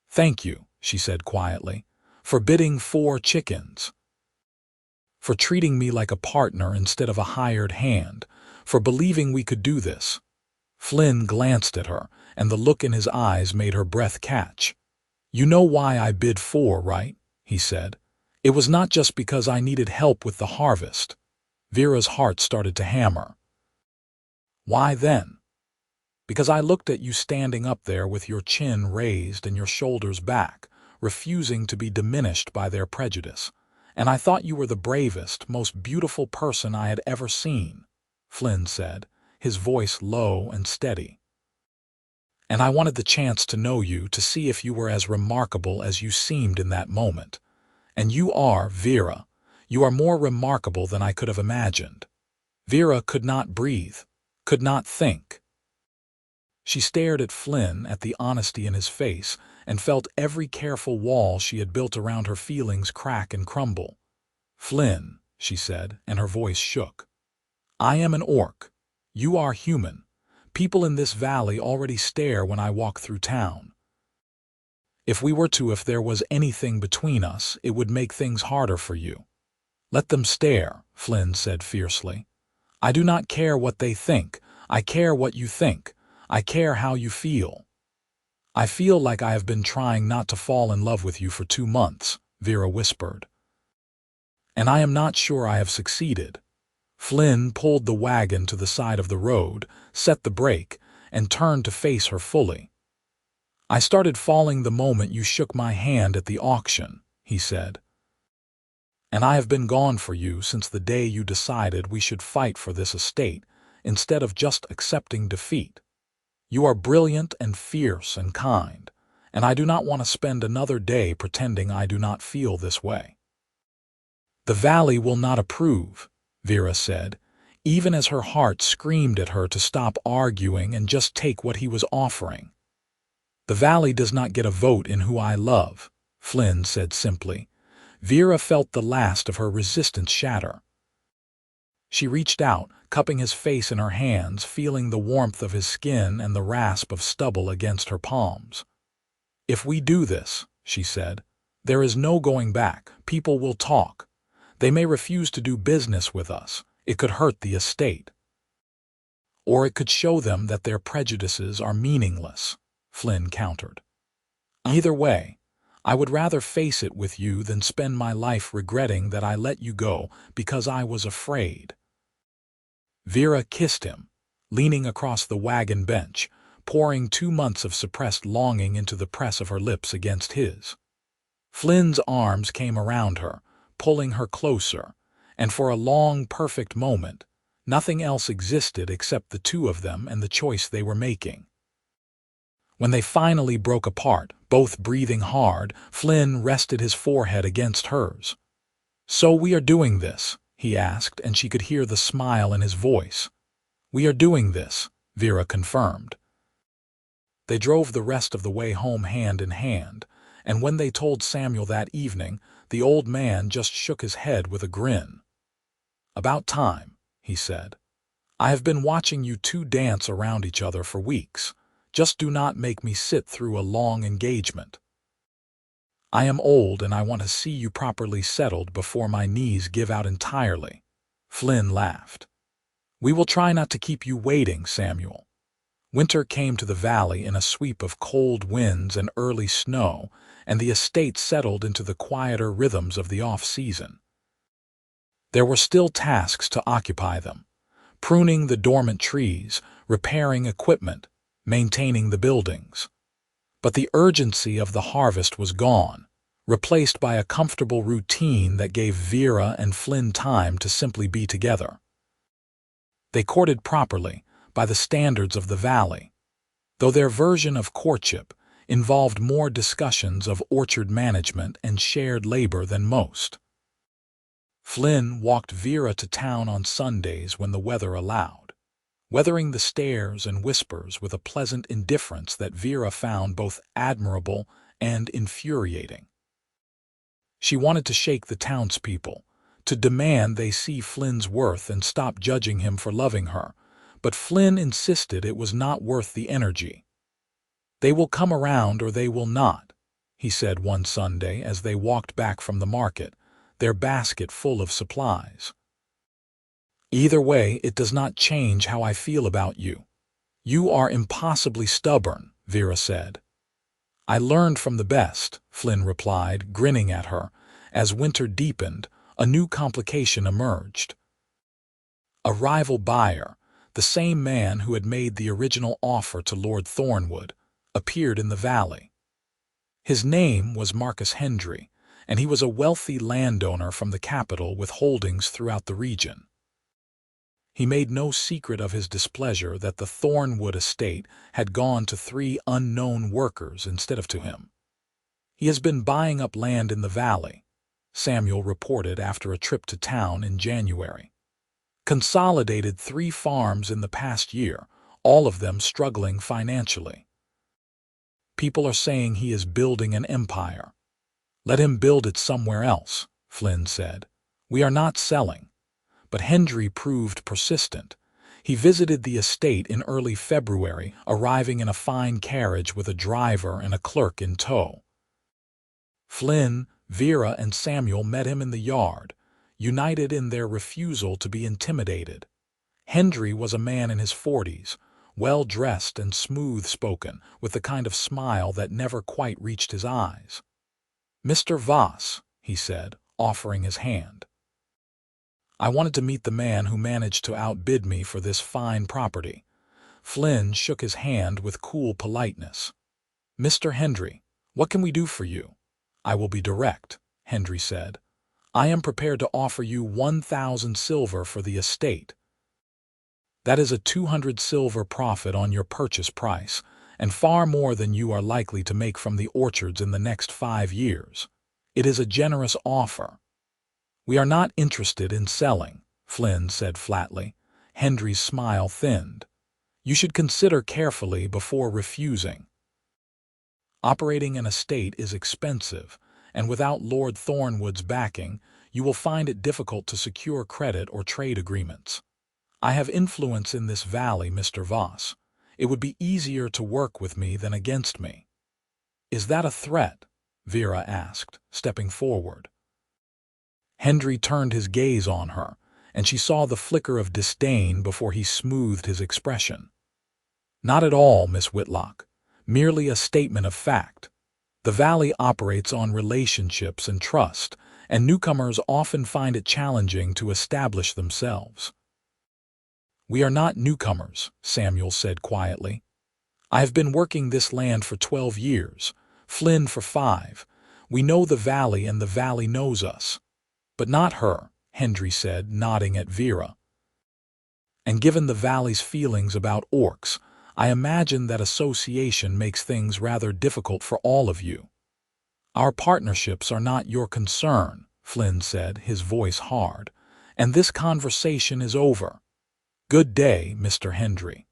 "Thank you," she said quietly, "for bidding 4 chickens. For treating me like a partner instead of a hired hand, for believing we could do this." Flynn glanced at her, and the look in his eyes made her breath catch. "You know why I bid 4, right?" he said. "It was not just because I needed help with the harvest." Vera's heart started to hammer. "Why then?" "Because I looked at you standing up there with your chin raised and your shoulders back, refusing to be diminished by their prejudice, and I thought you were the bravest, most beautiful person I had ever seen," Flynn said, his voice low and steady. "And I wanted the chance to know you, to see if you were as remarkable as you seemed in that moment. And you are, Vera. You are more remarkable than I could have imagined." Vera could not breathe, could not think. She stared at Flynn, at the honesty in his face, and felt every careful wall she had built around her feelings crack and crumble. "Flynn," she said, and her voice shook. "I am an orc. You are human. People in this valley already stare when I walk through town. If there was anything between us, it would make things harder for you." "Let them stare," Flynn said fiercely. "I do not care what they think. I care what you think. I care how you feel." "I feel like I have been trying not to fall in love with you for 2 months," Vera whispered. "And I am not sure I have succeeded." Flynn pulled the wagon to the side of the road, set the brake, and turned to face her fully. "I started falling the moment you shook my hand at the auction," he said. "And I have been gone for you since the day you decided we should fight for this estate, instead of just accepting defeat. You are brilliant and fierce and kind, and I do not want to spend another day pretending I do not feel this way." "The valley will not approve," Vera said, even as her heart screamed at her to stop arguing and just take what he was offering. "The valley does not get a vote in who I love," Flynn said simply. Vera felt the last of her resistance shatter. She reached out, cupping his face in her hands, feeling the warmth of his skin and the rasp of stubble against her palms. "If we do this," she said, "there is no going back. People will talk. They may refuse to do business with us. It could hurt the estate. Or it could show them that their prejudices are meaningless," Flynn countered. "Either way, I would rather face it with you than spend my life regretting that I let you go because I was afraid." Vera kissed him, leaning across the wagon bench, pouring 2 months of suppressed longing into the press of her lips against his. Flynn's arms came around her, pulling her closer, and for a long, perfect moment, nothing else existed except the two of them and the choice they were making. When they finally broke apart, both breathing hard, Flynn rested his forehead against hers. "So we are doing this?" he asked, and she could hear the smile in his voice. "We are doing this," Vera confirmed. They drove the rest of the way home hand in hand, and when they told Samuel that evening, the old man just shook his head with a grin. "About time," he said. "I have been watching you two dance around each other for weeks. Just do not make me sit through a long engagement. I am old and I want to see you properly settled before my knees give out entirely." Flynn laughed. "We will try not to keep you waiting, Samuel." Winter came to the valley in a sweep of cold winds and early snow, and the estate settled into the quieter rhythms of the off-season. There were still tasks to occupy them: pruning the dormant trees, repairing equipment, maintaining the buildings. But the urgency of the harvest was gone, replaced by a comfortable routine that gave Vera and Flynn time to simply be together. They courted properly, by the standards of the valley, though their version of courtship involved more discussions of orchard management and shared labor than most. Flynn walked Vera to town on Sundays when the weather allowed, weathering the stares and whispers with a pleasant indifference that Vera found both admirable and infuriating. She wanted to shake the townspeople, to demand they see Flynn's worth and stop judging him for loving her, but Flynn insisted it was not worth the energy. "They will come around or they will not," he said one Sunday as they walked back from the market, their basket full of supplies. "Either way, it does not change how I feel about you. You are impossibly stubborn," Vera said. "I learned from the best," Flynn replied, grinning at her. As winter deepened, a new complication emerged. A rival buyer, the same man who had made the original offer to Lord Thornwood, appeared in the valley. His name was Marcus Hendry, and he was a wealthy landowner from the capital with holdings throughout the region. He made no secret of his displeasure that the Thornwood estate had gone to 3 unknown workers instead of to him. "He has been buying up land in the valley," Samuel reported after a trip to town in January. "Consolidated 3 farms in the past year, all of them struggling financially. People are saying he is building an empire." "Let him build it somewhere else," Flynn said. "We are not selling." But Hendry proved persistent. He visited the estate in early February, arriving in a fine carriage with a driver and a clerk in tow. Flynn, Vera, and Samuel met him in the yard, united in their refusal to be intimidated. Hendry was a man in his 40s, well-dressed and smooth-spoken, with the kind of smile that never quite reached his eyes. "Mr. Voss," he said, offering his hand. "I wanted to meet the man who managed to outbid me for this fine property." Flynn shook his hand with cool politeness. "Mr. Hendry, what can we do for you?" "I will be direct," Hendry said. "I am prepared to offer you 1,000 silver for the estate. That is a 200 silver profit on your purchase price, and far more than you are likely to make from the orchards in the next 5 years. It is a generous offer." "We are not interested in selling," Flynn said flatly. Hendry's smile thinned. "You should consider carefully before refusing. Operating an estate is expensive, and without Lord Thornwood's backing, you will find it difficult to secure credit or trade agreements. I have influence in this valley, Mr. Voss. It would be easier to work with me than against me." "Is that a threat?" Vera asked, stepping forward. Hendry turned his gaze on her, and she saw the flicker of disdain before he smoothed his expression. "Not at all, Miss Whitlock. Merely a statement of fact. The valley operates on relationships and trust, and newcomers often find it challenging to establish themselves." "We are not newcomers," Samuel said quietly. "I have been working this land for 12 years, Flynn for 5. We know the valley and the valley knows us." "But not her," Hendry said, nodding at Vera. "And given the valley's feelings about orcs, I imagine that association makes things rather difficult for all of you." "Our partnerships are not your concern," Flynn said, his voice hard, "and this conversation is over. Good day, Mr. Hendry."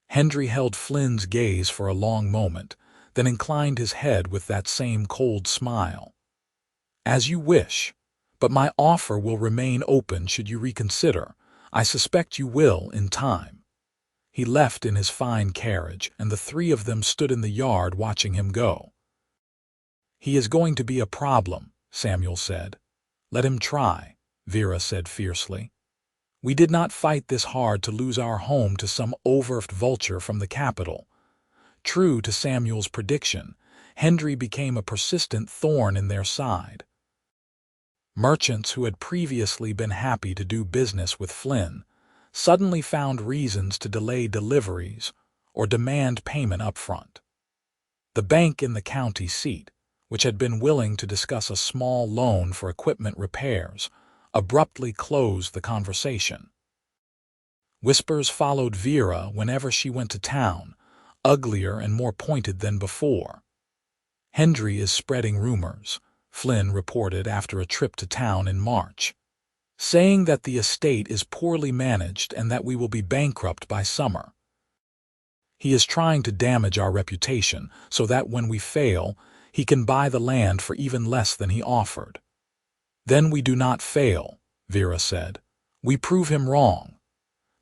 Hendry held Flynn's gaze for a long moment, then inclined his head with that same cold smile. "As you wish, but my offer will remain open should you reconsider. I suspect you will in time." He left in his fine carriage, and the 3 of them stood in the yard watching him go. "He is going to be a problem," Samuel said. "Let him try," Vera said fiercely. We did not fight this hard to lose our home to some overstuffed vulture from the capital. True to Samuel's prediction, Hendry became a persistent thorn in their side. Merchants who had previously been happy to do business with Flynn suddenly found reasons to delay deliveries or demand payment up front. The bank in the county seat, which had been willing to discuss a small loan for equipment repairs, abruptly closed the conversation. Whispers followed Vera whenever she went to town, uglier and more pointed than before. "Hendry is spreading rumors," Flynn reported after a trip to town in March, "saying that the estate is poorly managed and that we will be bankrupt by summer. He is trying to damage our reputation so that when we fail, he can buy the land for even less than he offered." "Then we do not fail," Vera said. "We prove him wrong."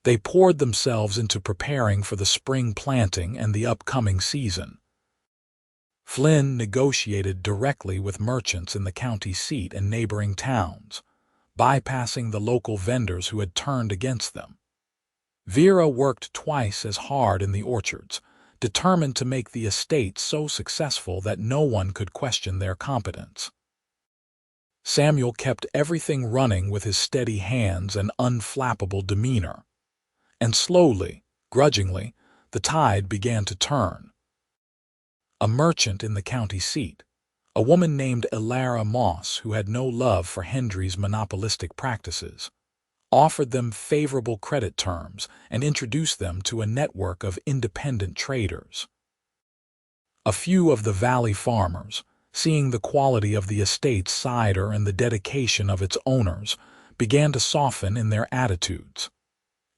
They poured themselves into preparing for the spring planting and the upcoming season. Flynn negotiated directly with merchants in the county seat and neighboring towns, bypassing the local vendors who had turned against them. Vera worked twice as hard in the orchards, determined to make the estate so successful that no one could question their competence. Samuel kept everything running with his steady hands and unflappable demeanor. And slowly, grudgingly, the tide began to turn. A merchant in the county seat, a woman named Vera Moss, who had no love for Hendry's monopolistic practices, offered them favorable credit terms and introduced them to a network of independent traders. A few of the valley farmers, seeing the quality of the estate's cider and the dedication of its owners, began to soften in their attitudes.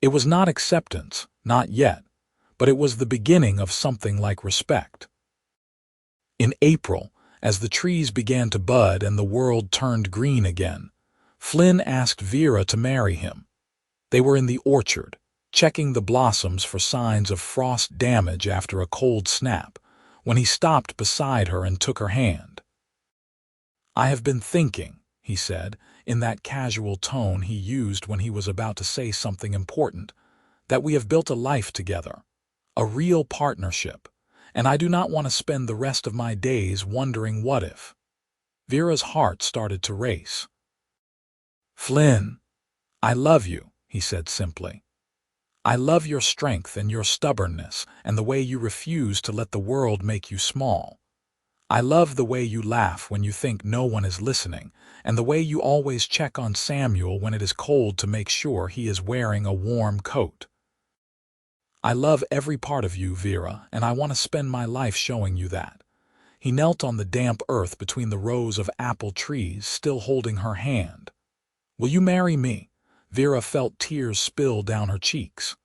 It was not acceptance, not yet, but it was the beginning of something like respect. In April, as the trees began to bud and the world turned green again, Flynn asked Vera to marry him. They were in the orchard, checking the blossoms for signs of frost damage after a cold snap, when he stopped beside her and took her hand. "I have been thinking," he said, in that casual tone he used when he was about to say something important, "that we have built a life together, a real partnership, and I do not want to spend the rest of my days wondering what if." Vera's heart started to race. "Flynn, I love you," he said simply. "I love your strength and your stubbornness and the way you refuse to let the world make you small. I love the way you laugh when you think no one is listening, and the way you always check on Samuel when it is cold to make sure he is wearing a warm coat. I love every part of you, Vera, and I want to spend my life showing you that." He knelt on the damp earth between the rows of apple trees, still holding her hand. "Will you marry me?" Vera felt tears spill down her cheeks.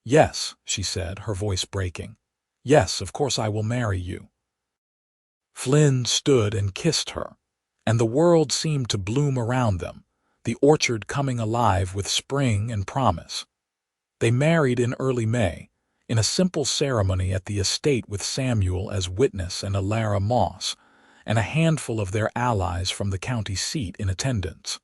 "Yes," she said, her voice breaking. "Yes, of course I will marry you." Flynn stood and kissed her, and the world seemed to bloom around them, the orchard coming alive with spring and promise. They married in early May, in a simple ceremony at the estate with Samuel as witness and Vera Moss, and a handful of their allies from the county seat in attendance.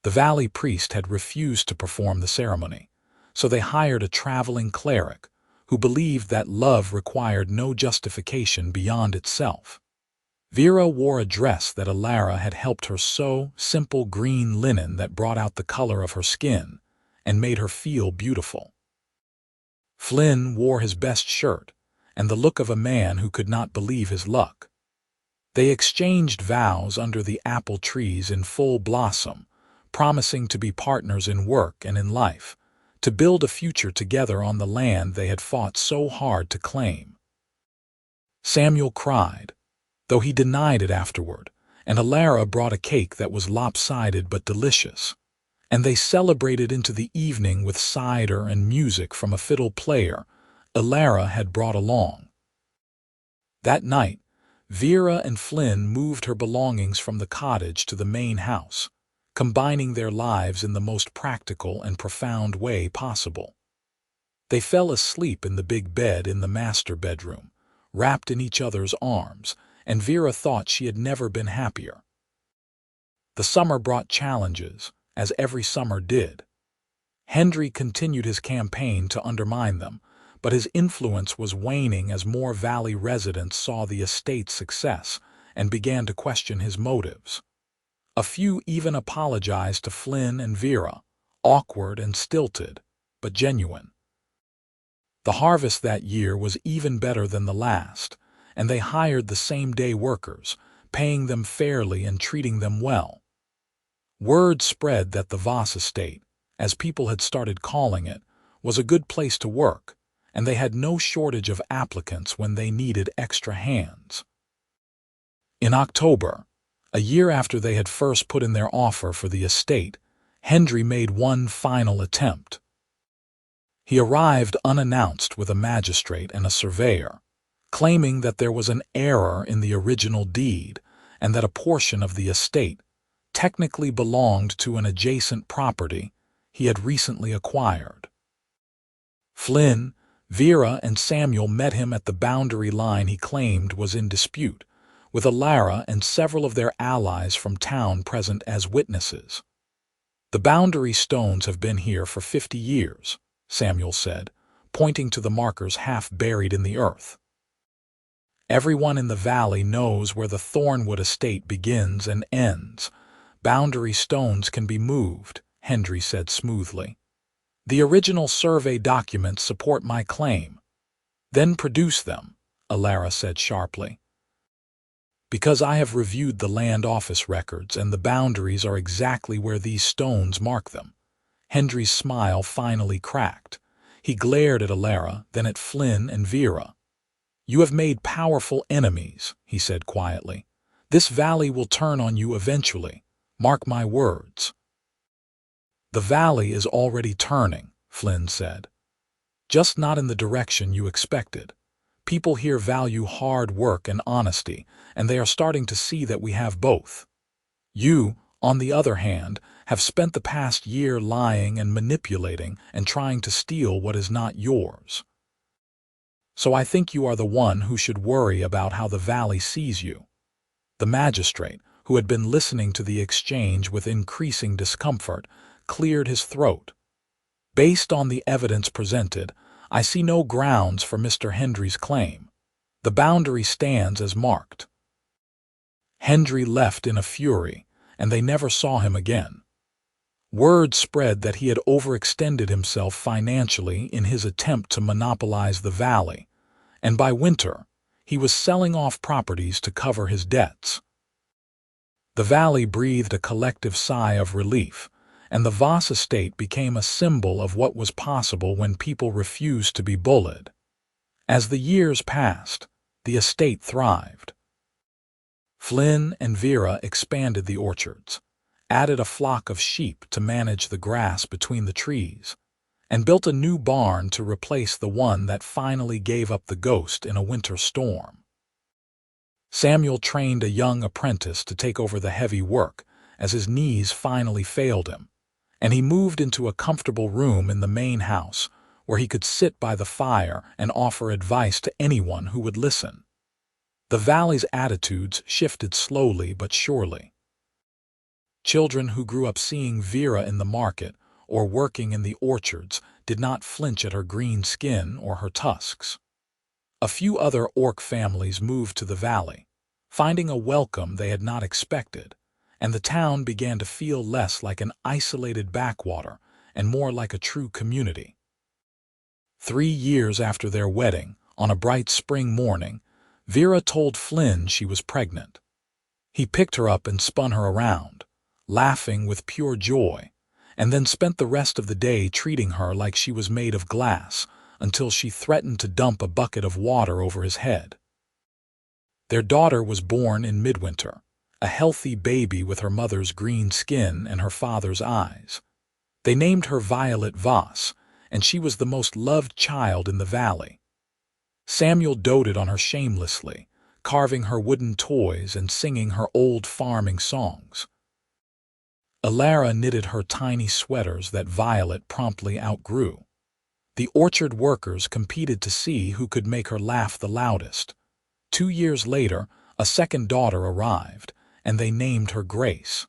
The valley priest had refused to perform the ceremony, so they hired a traveling cleric who believed that love required no justification beyond itself. Vera wore a dress that Vera had helped her sew, simple green linen that brought out the color of her skin and made her feel beautiful. Flynn wore his best shirt and the look of a man who could not believe his luck. They exchanged vows under the apple trees in full blossom, promising to be partners in work and in life, to build a future together on the land they had fought so hard to claim. Samuel cried, though he denied it afterward, and Vera brought a cake that was lopsided but delicious, and they celebrated into the evening with cider and music from a fiddle player Vera had brought along. That night, Vera and Flynn moved her belongings from the cottage to the main house, combining their lives in the most practical and profound way possible. They fell asleep in the big bed in the master bedroom, wrapped in each other's arms, and Vera thought she had never been happier. The summer brought challenges, as every summer did. Henry continued his campaign to undermine them, but his influence was waning as more valley residents saw the estate's success and began to question his motives. A few even apologized to Flynn and Vera, awkward and stilted, but genuine. The harvest that year was even better than the last, and they hired the same-day workers, paying them fairly and treating them well. Word spread that the Voss estate, as people had started calling it, was a good place to work, and they had no shortage of applicants when they needed extra hands. In October, a year after they had first put in their offer for the estate, Henry made one final attempt. He arrived unannounced with a magistrate and a surveyor, claiming that there was an error in the original deed and that a portion of the estate technically belonged to an adjacent property he had recently acquired. Flynn, Vera, and Samuel met him at the boundary line he claimed was in dispute, with Alara and several of their allies from town present as witnesses. "The boundary stones have been here for 50 years, Samuel said, pointing to the markers half buried in the earth. "Everyone in the valley knows where the Thornwood estate begins and ends. Boundary stones can be moved," Henry said smoothly. "The original survey documents support my claim." "Then produce them," Alara said sharply. "Because I have reviewed the land office records and the boundaries are exactly where these stones mark them." Henry's smile finally cracked. He glared at Alara, then at Flynn and Vera. "You have made powerful enemies," he said quietly. "This valley will turn on you eventually. Mark my words." "The valley is already turning," Flynn said. "Just not in the direction you expected. People here value hard work and honesty, and they are starting to see that we have both. You, on the other hand, have spent the past year lying and manipulating and trying to steal what is not yours. So I think you are the one who should worry about how the valley sees you." The magistrate, who had been listening to the exchange with increasing discomfort, cleared his throat. "Based on the evidence presented, I see no grounds for Mr. Henry's claim. The boundary stands as marked." Henry left in a fury, and they never saw him again. Word spread that he had overextended himself financially in his attempt to monopolize the valley, and by winter, he was selling off properties to cover his debts. The valley breathed a collective sigh of relief, and the Voss estate became a symbol of what was possible when people refused to be bullied. As the years passed, the estate thrived. Flynn and Vera expanded the orchards, added a flock of sheep to manage the grass between the trees, and built a new barn to replace the one that finally gave up the ghost in a winter storm. Samuel trained a young apprentice to take over the heavy work as his knees finally failed him, and he moved into a comfortable room in the main house where he could sit by the fire and offer advice to anyone who would listen. The valley's attitudes shifted slowly but surely. Children who grew up seeing Vera in the market or working in the orchards did not flinch at her green skin or her tusks. A few other orc families moved to the valley, finding a welcome they had not expected, and the town began to feel less like an isolated backwater and more like a true community. 3 years after their wedding, on a bright spring morning, Vera told Flynn she was pregnant. He picked her up and spun her around, laughing with pure joy, and then spent the rest of the day treating her like she was made of glass until she threatened to dump a bucket of water over his head. Their daughter was born in midwinter, a healthy baby with her mother's green skin and her father's eyes. They named her Violet Voss, and she was the most loved child in the valley. Samuel doted on her shamelessly, carving her wooden toys and singing her old farming songs. Alara knitted her tiny sweaters that Violet promptly outgrew. The orchard workers competed to see who could make her laugh the loudest. 2 years later, a second daughter arrived, and they named her Grace.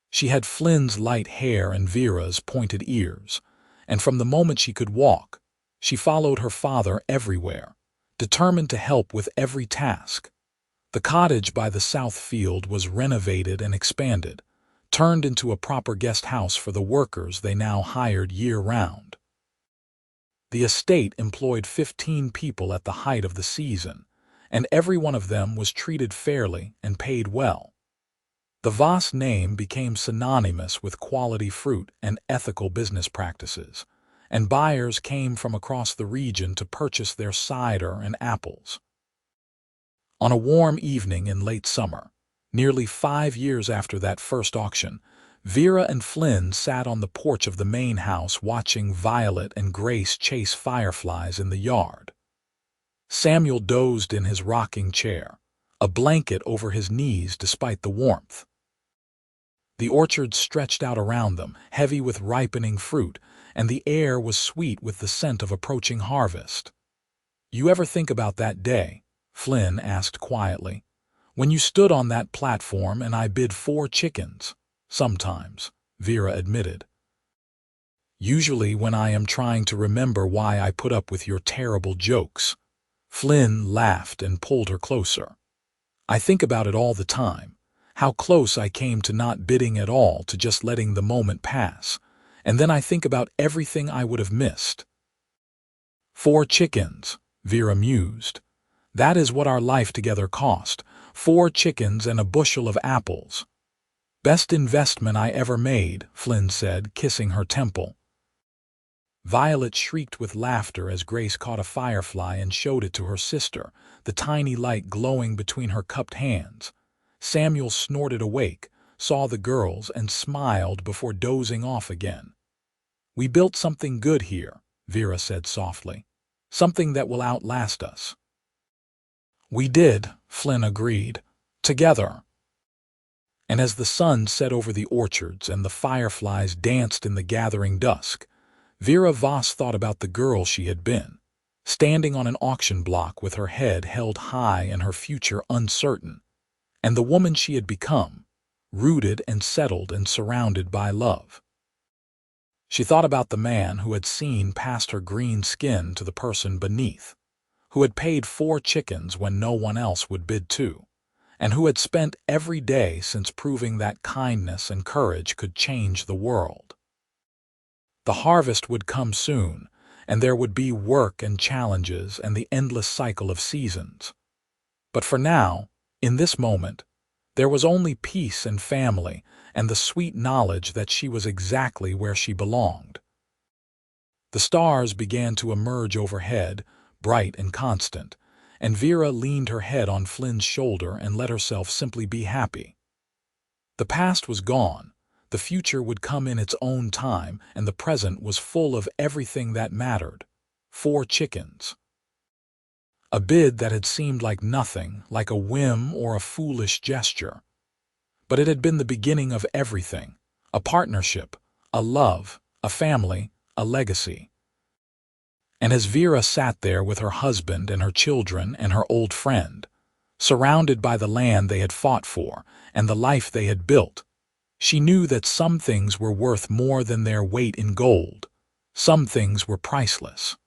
She had Flynn's light hair and Vera's pointed ears, and from the moment she could walk, she followed her father everywhere, determined to help with every task. The cottage by the south field was renovated and expanded, turned into a proper guest house for the workers they now hired year-round. The estate employed 15 people at the height of the season, and every one of them was treated fairly and paid well. The Voss name became synonymous with quality fruit and ethical business practices, and buyers came from across the region to purchase their cider and apples. On a warm evening in late summer, nearly 5 years after that first auction, Vera and Flynn sat on the porch of the main house watching Violet and Grace chase fireflies in the yard. Samuel dozed in his rocking chair, a blanket over his knees despite the warmth. The orchard stretched out around them, heavy with ripening fruit, and the air was sweet with the scent of approaching harvest. "You ever think about that day?" Flynn asked quietly. "When you stood on that platform and I bid 4 chickens?" "Sometimes," Vera admitted. "Usually when I am trying to remember why I put up with your terrible jokes." Flynn laughed and pulled her closer. "I think about it all the time, how close I came to not bidding at all, to just letting the moment pass, and then I think about everything I would have missed." 4 chickens, Vera mused. "That is what our life together cost, 4 chickens and a bushel of apples." "Best investment I ever made," Flynn said, kissing her temple. Violet shrieked with laughter as Grace caught a firefly and showed it to her sister, the tiny light glowing between her cupped hands. Samuel snorted awake, saw the girls, and smiled before dozing off again. "We built something good here," Vera said softly. "Something that will outlast us." "We did," Flynn agreed. "Together." And as the sun set over the orchards and the fireflies danced in the gathering dusk, Vera Voss thought about the girl she had been, standing on an auction block with her head held high and her future uncertain, and the woman she had become, rooted and settled and surrounded by love. She thought about the man who had seen past her green skin to the person beneath, who had paid 4 chickens when no one else would bid 2, and who had spent every day since proving that kindness and courage could change the world. The harvest would come soon, and there would be work and challenges and the endless cycle of seasons. But for now, in this moment, there was only peace and family and the sweet knowledge that she was exactly where she belonged. The stars began to emerge overhead, bright and constant, and Vera leaned her head on Flynn's shoulder and let herself simply be happy. The past was gone, the future would come in its own time, and the present was full of everything that mattered. 4 chickens. A bid that had seemed like nothing, like a whim or a foolish gesture. But it had been the beginning of everything, a partnership, a love, a family, a legacy. And as Vera sat there with her husband and her children and her old friend, surrounded by the land they had fought for and the life they had built, she knew that some things were worth more than their weight in gold. Some things were priceless.